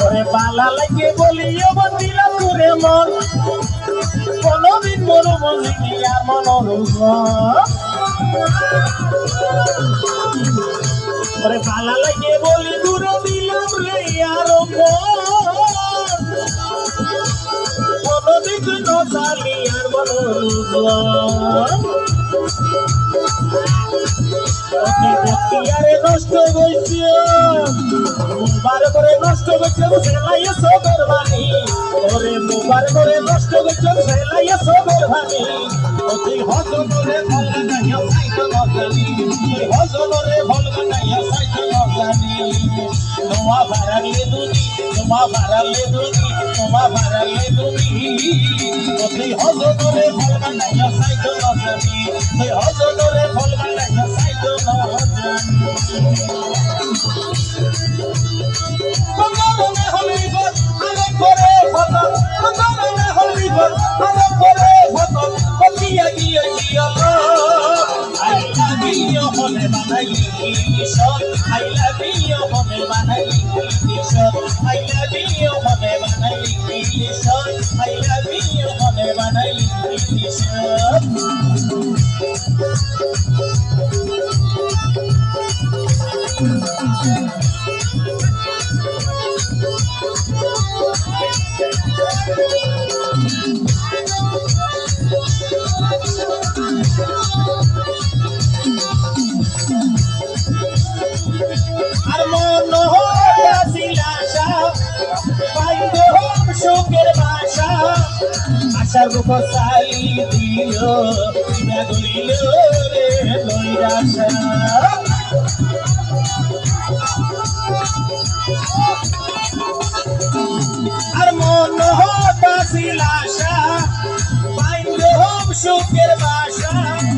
ওরে বালা লাগে বলিও দিলাম তোরে মন কোনদিন মনো মজিনি আর মনোরূপ ওরে বালা লাগে বলি দূরে দিলাম রে আর কোনদিন নজালি আর মনোরূপ আরে নষ্ট হয়েছে মুবার করে নষ্ট হয়েছে সেলাইয়া সবের বাণী ওরে মুবার করে নষ্ট হয়েছে সেলাইয়া সবের বাণী তুই হজরে ফল গাইয়া সাইতো নজানি তুই হজরে ফল গাইয়া সাইতো নজানি তোমা ভারালে দুনি তোমা ভারালে দুনি তোমা ভারালে দুনি তুই হজরে ফল গাইয়া সাইতো নজানি তুই হজরে ফল গাইয়া সাইতো নজানি বঙ্গবন্ধু হলিগর আরে করে ফটো বঙ্গবন্ধু হলিগর আরে করে ফটো পতিয়া গিয়ে গিয়ে আই লাভ ইউ হলে বানাইলি কিশোর আই লাভ ইউ হলে বানাইলি কিশোর আই লাভ ইউ হলে বানাইলি কিশোর আই লাভ ইউ হলে বানাইলি কিশোর আর মন হইয়াছিলাশা পাইব সুখের বাসা আশার গোপাল দিল গলিল রে নৈরাশা আর মন হইয়াছিলাশা পাইব সুখ